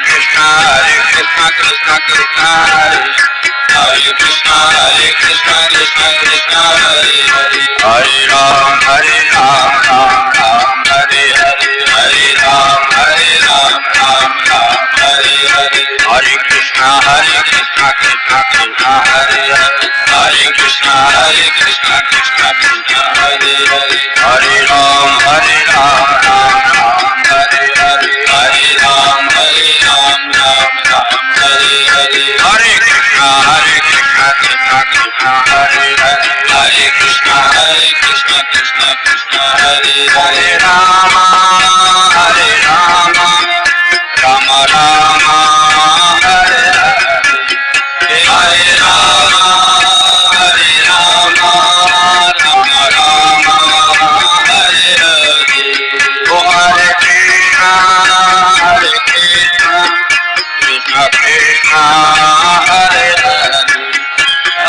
कृष्णा कृष्णा कृष्णा हरे कृष्णा कृष्णा कृष्णा हरे हरे हरे राम राम राम हरे हरे हरे राम राम राम हरे हरे हरे कृष्णा कृष्णा कृष्णा हरे हरे हरे कृष्णा कृष्णा कृष्णा हरे हरे हरे राम राम राम हरे हरे हरे राम राम राम हरे हरे हरे कृष्णा कृष्णा कृष्णा हरे हरे हरे कृष्णा कृष्णा कृष्णा हरे हरे राम राम राम हरे हरे हरे राम राम राम हरे हरे ओ हरे कृष्णा कृष्णा कृष्णा हरे हरे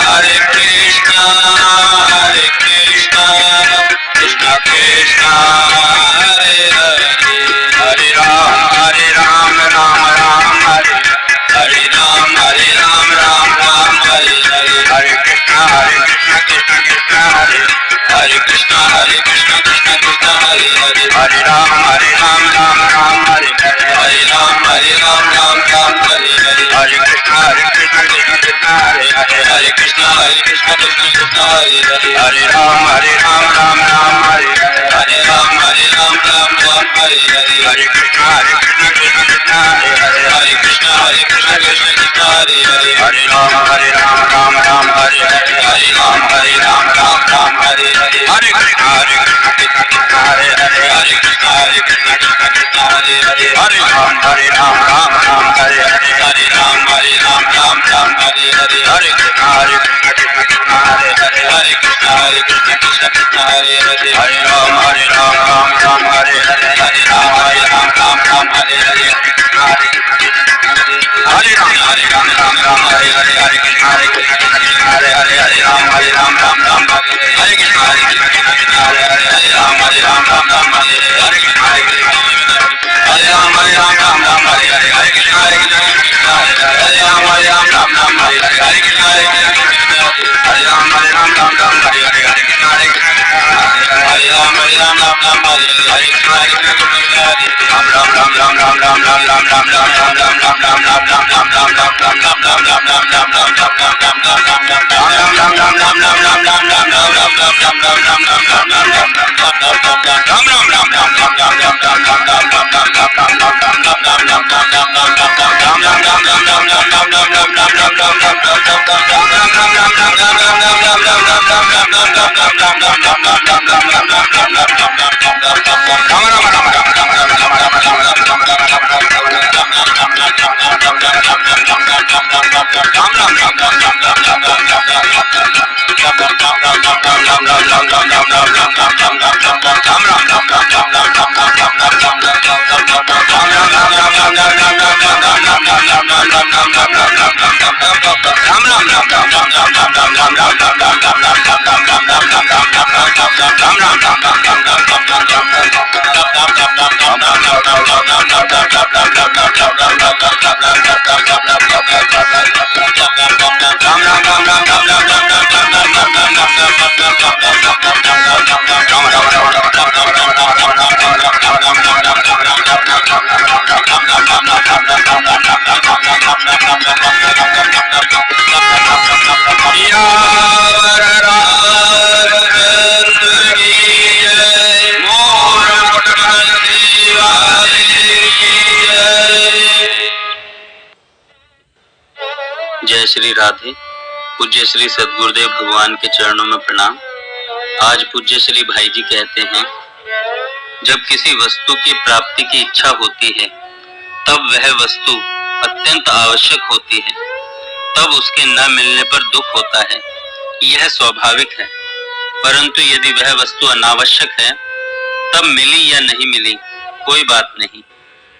हरे कृष्णा कृष्णा कृष्णा हरे हरे हरे राम राम राम हरे हरे राम राम हरे हरे हरे कृष्णा कृष्णा हरे हरे कृष्णा कृष्णा कृष्णा हरे हरे हरे राम राम हरे हरे राम राम हरे हरे हरे कृष्णा कृष्णा हरे हरे कृष्णा कृष्णा कृष्णा हरे हरे हरे राम राम हरे हरे राम राम हरे हरे हरे कृष्णा कृष्णा हरे हरे कृष्णा कृष्णा कृष्णा हरे हरे हरे राम राम हरे हरे हरे राम राम हरे हरे हरे कृष्णा कृष्णा हरे हरे कृष्णा कृष्णा कृष्णा हरे हरे हरे राम राम हरे हरे हरे राम राम हरे हरे हरे कृष्णा कृष्णा हरे हरे कृष्णा कृष्णा कृष्णा हरे हरे हरे राम राम हरे हरे हरे राम राम हरे हरे कृष्णा हरे राम राम हरे हरे हरे कृष्णा कृष्णा हरे हरे हरे राम राम हरे कृष्णा कृष्णा हरे हरे राम राम हरे हरे कृष्णा हरे राम राम हरे हरे हरे कृष्णा कृष्णा हरे राम राम हरे हरे कृष्णा हरे राम राम हरे हरे हरे कृष्णा हरे राम राम हरे हरे कृष्णा राम जय श्री राधे। पूज्य श्री सद्गुरुदेव भगवान के चरणों में प्रणाम। आज पूज्य श्री भाई जी कहते हैं, जब किसी वस्तु की प्राप्ति की इच्छा होती है तब वह वस्तु अत्यंत आवश्यक होती है, तब उसके न मिलने पर दुख होता है, यह स्वाभाविक है। परंतु यदि वह वस्तु अनावश्यक है तब मिली या नहीं मिली कोई बात नहीं।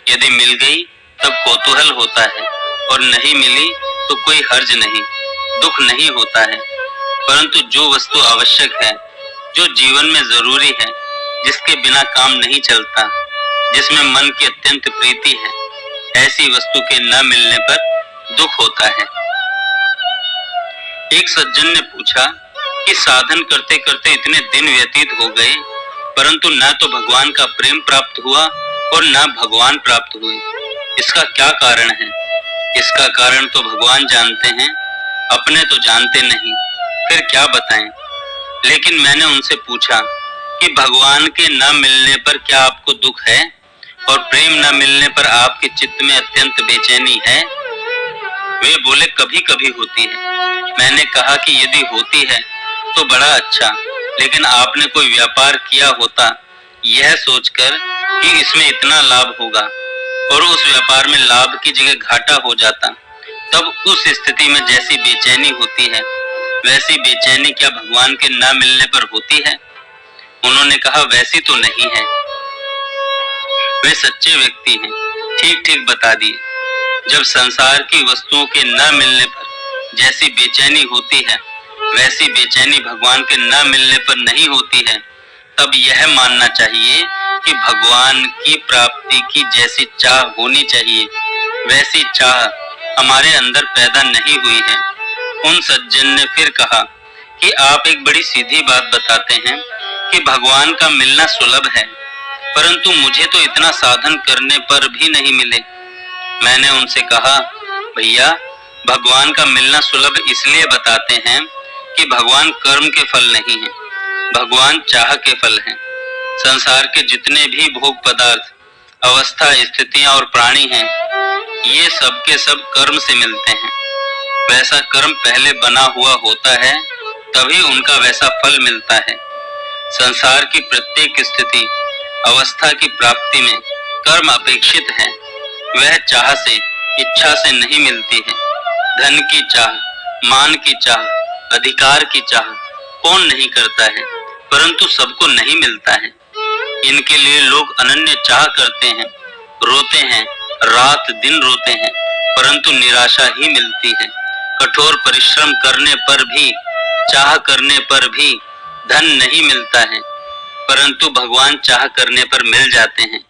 यदि मिल गई तब कौतूहल होता है और नहीं मिली तो कोई हर्ज नहीं, दुख नहीं होता है। परंतु जो वस्तु आवश्यक है, जो जीवन में जरूरी है, जिसके बिना काम नहीं चलता, जिसमें मन की अत्यंत प्रीति है, ऐसी वस्तु के न मिलने पर दुख होता है। एक सज्जन ने पूछा कि साधन करते करते इतने दिन व्यतीत हो गए, परंतु न तो भगवान का प्रेम प्राप्त हुआ और न भगवान प्राप्त हुए, इसका क्या कारण है? इसका कारण तो भगवान जानते हैं, अपने तो जानते नहीं, फिर क्या बताएं? लेकिन मैंने उनसे पूछा कि भगवान के न मिलने पर क्या आपको दुख है और प्रेम न मिलने पर आपके चित्त में अत्यंत बेचैनी है? वे बोले कभी कभी होती है। मैंने कहा कि यदि होती है तो बड़ा अच्छा, लेकिन आपने कोई व्यापार किया होता यह सोचकर कि इसमें इतना लाभ होगा और उस व्यापार में लाभ की जगह घाटा हो जाता, तब उस स्थिति में जैसी बेचैनी होती है वैसी बेचैनी क्या भगवान के न मिलने पर होती है? उन्होंने कहा वैसी तो नहीं है। वे सच्चे व्यक्ति हैं, ठीक ठीक बता दिए। जब संसार की वस्तुओं के न मिलने पर जैसी बेचैनी होती है वैसी बेचैनी भगवान के न मिलने पर नहीं होती है, तब यह मानना चाहिए कि भगवान की प्राप्ति की जैसी चाह होनी चाहिए वैसी चाह हमारे अंदर पैदा नहीं हुई है। उन सज्जन ने फिर कहा कि आप एक बड़ी सीधी बात बताते हैं कि भगवान का मिलना सुलभ है, परंतु मुझे तो इतना साधन करने पर भी नहीं मिले। मैंने उनसे कहा भैया, भगवान का मिलना सुलभ इसलिए बताते हैं कि भगवान कर्म के फल नहीं है, भगवान चाह के फल हैं। संसार के जितने भी भोग पदार्थ, अवस्था, स्थितियां और प्राणी हैं, ये सब के सब कर्म से मिलते हैं। वैसा कर्म पहले बना हुआ होता है तभी उनका वैसा फल मिलता है। संसार की प्रत्येक स्थिति, अवस्था की प्राप्ति में कर्म अपेक्षित है, वह चाह से, इच्छा से नहीं मिलती है। धन की चाह, मान की चाह, अधिकार की चाह कौन नहीं करता है, परंतु सबको नहीं मिलता है। इनके लिए लोग अनन्य चाह करते हैं, रोते हैं, रात दिन रोते हैं, परंतु निराशा ही मिलती है। कठोर परिश्रम करने पर भी, चाह करने पर भी धन नहीं मिलता है, परंतु भगवान चाह करने पर मिल जाते हैं।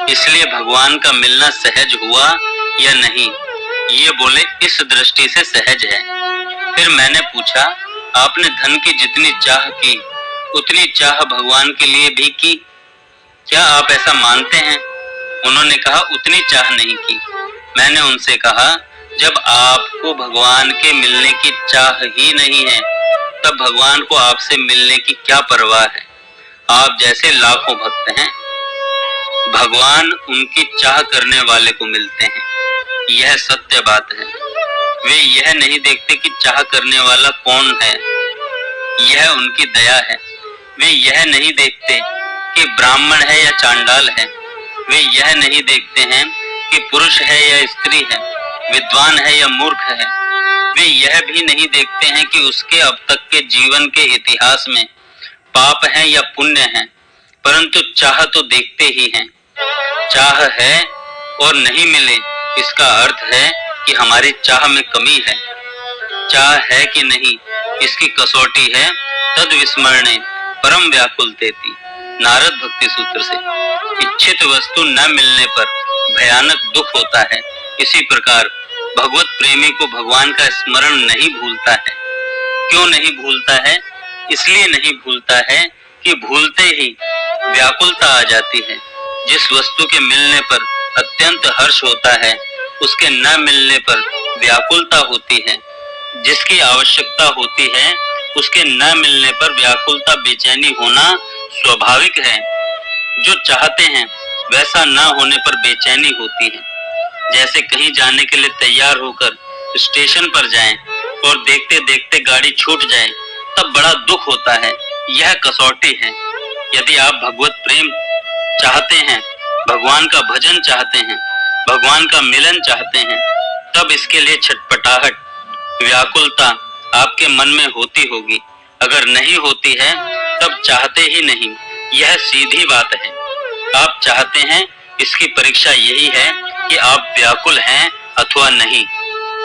इसलिए भगवान का मिलना सहज हुआ या नहीं, ये बोले इस दृष्टि से सहज है। फिर मैंने पूछा, आपने धन की जितनी चाह की उतनी चाह भगवान के लिए भी की, क्या आप ऐसा मानते हैं? उन्होंने कहा उतनी चाह नहीं की। मैंने उनसे कहा जब आपको भगवान के मिलने की चाह ही नहीं है, तब भगवान को आपसे मिलने की क्या परवाह है? आप जैसे लाखों भक्त हैं, भगवान उनकी चाह करने वाले को मिलते हैं, यह सत्य बात है। वे यह नहीं देखते कि चाह करने वाला कौन है, यह उनकी दया है। वे यह नहीं देखते कि ब्राह्मण है या चांडाल है, वे यह नहीं देखते हैं कि पुरुष है या स्त्री है, विद्वान है या मूर्ख है। वे यह भी नहीं देखते हैं कि उसके अब तक के जीवन के इतिहास में पाप है या पुण्य है, परंतु चाह तो देखते ही हैं। चाह है और नहीं मिले, इसका अर्थ है कि हमारी चाह में कमी है। चाह है कि नहीं, इसकी कसौटी है तद विस्मरणे परम व्याकुलतेति, नारद भक्ति सूत्र से। इच्छित वस्तु न मिलने पर भयानक दुख होता है, इसी प्रकार भगवत प्रेमी को भगवान का स्मरण नहीं भूलता है। क्यों नहीं भूलता है? इसलिए नहीं भूलता है कि भूलते ही व्याकुलता आ जाती है। जिस वस्तु के मिलने पर अत्यंत हर्ष होता है, उसके न मिलने पर व्याकुलता होती है। जिसकी आवश्यकता होती है, उसके न मिलने पर व्याकुलता, बेचैनी होना स्वाभाविक है। जो चाहते हैं वैसा न होने पर बेचैनी होती है। जैसे कहीं जाने के लिए तैयार होकर स्टेशन पर जाएं और देखते देखते गाड़ी छूट जाए, तब बड़ा दुख होता है। यह कसौटी है। यदि आप भगवत प्रेम चाहते हैं, भगवान का भजन चाहते हैं, भगवान का मिलन चाहते हैं, तब इसके लिए छटपटाहट, व्याकुलता आपके मन में होती होगी। अगर नहीं होती है तब चाहते ही नहीं, यह सीधी बात है। आप चाहते हैं, इसकी परीक्षा यही है कि आप व्याकुल हैं अथवा नहीं।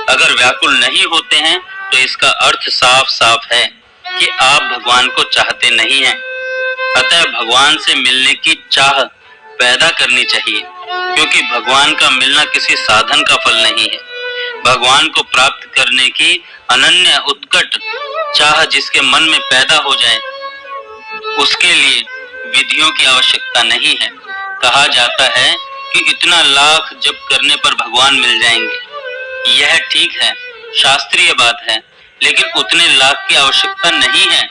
अगर व्याकुल नहीं होते हैं तो इसका अर्थ साफ साफ है कि आप भगवान को चाहते नहीं हैं। अतः भगवान से मिलने की चाह पैदा करनी चाहिए, क्योंकि भगवान का मिलना किसी साधन का फल नहीं है। भगवान को प्राप्त करने की अनन्य उत्कट चाह जिसके मन में पैदा हो जाए, उसके लिए विधियों की आवश्यकता नहीं है। कहा जाता है कि इतना लाख जप करने पर भगवान मिल जाएंगे। यह ठीक है, शास्त्रीय बात है, लेकिन उतने लाख की आवश्यकता नहीं है।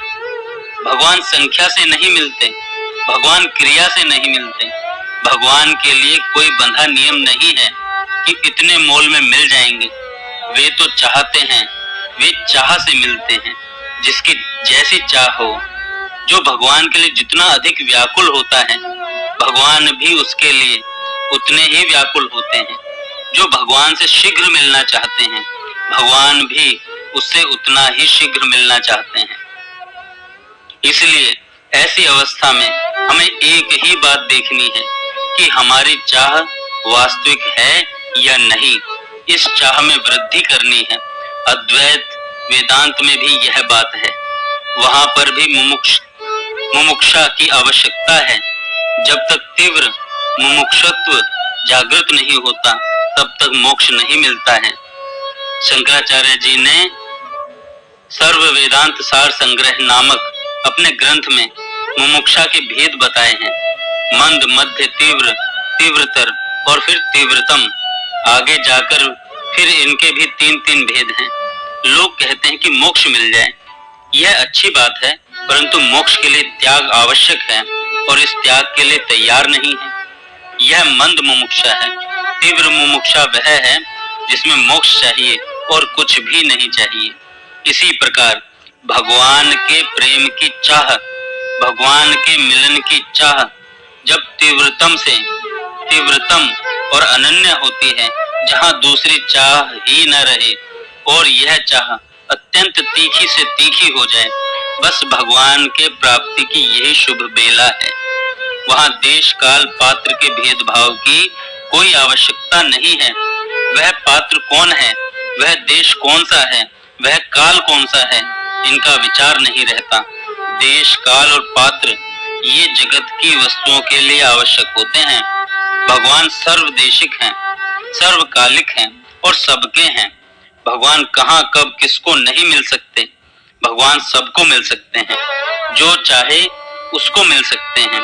भगवान संख्या से नहीं मिलते, भगवान क्रिया से नहीं मिलते। भगवान के लिए कोई बंधा नियम नहीं है कि इतने मोल में मिल जाएंगे। वे तो चाहते हैं, वे चाह से मिलते हैं, जिसकी जैसी चाह हो। जो भगवान के लिए जितना अधिक व्याकुल होता है, भगवान भी उसके लिए उतने ही व्याकुल होते हैं। जो भगवान से शीघ्र मिलना चाहते हैं, भगवान भी उससे उतना ही शीघ्र मिलना चाहते हैं। इसलिए ऐसी अवस्था में हमें एक ही बात देखनी है कि हमारी चाह वास्तविक है या नहीं। इस चाह में वृद्धि करनी है। अद्वैत वेदांत में भी यह बात है। वहां पर भी मुमुक्षा की आवश्यकता है। जब तक तीव्र मुमुक्षत्व जागृत नहीं होता, तब तक मोक्ष नहीं मिलता है। शंकराचार्य जी ने सर्व वेदांत सार संग्रह नामक अपने ग्रंथ में मुमुक्षा के भेद बताए हैं। मंद, मध्य, तीव्र, तीव्रतर और फिर तीव्रतम। आगे जाकर फिर इनके भी 3-3 भेद हैं। लोग कहते हैं कि मोक्ष मिल जाए। यह अच्छी बात है, परंतु मोक्ष के लिए त्याग आवश्यक है और इस त्याग के लिए तैयार नहीं है। यह मंद मुमुक्षा है। तीव्र मुमुक्षा वह है जिसमें मोक्ष चाहिए और कुछ भी नहीं चाहिए। इसी प्रकार भगवान के प्रेम की चाह, भगवान के मिलन की चाह जब तीव्रतम से तीव्रतम और अनन्य होती है, जहाँ दूसरी चाह ही न रहे और यह चाह अत्यंत तीखी से तीखी हो जाए, बस भगवान के प्राप्ति की यही शुभ बेला है। वहाँ देश, काल, पात्र के भेदभाव की कोई आवश्यकता नहीं है। वह पात्र कौन है, वह देश कौन सा है, वह काल कौन सा है, इनका विचार नहीं रहता। देश, काल और पात्र ये जगत की वस्तुओं के लिए आवश्यक होते हैं। भगवान सर्वदेशिक हैं, सर्वकालिक हैं और सबके हैं। भगवान कहाँ कब किसको नहीं मिल सकते। भगवान सबको मिल सकते हैं, जो चाहे उसको मिल सकते हैं।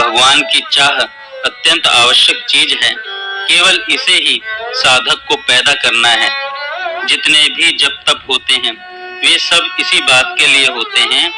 भगवान की चाह अत्यंत आवश्यक चीज है। केवल इसे ही साधक को पैदा करना है। जितने भी जप तप होते हैं, वे सब इसी बात के लिए होते हैं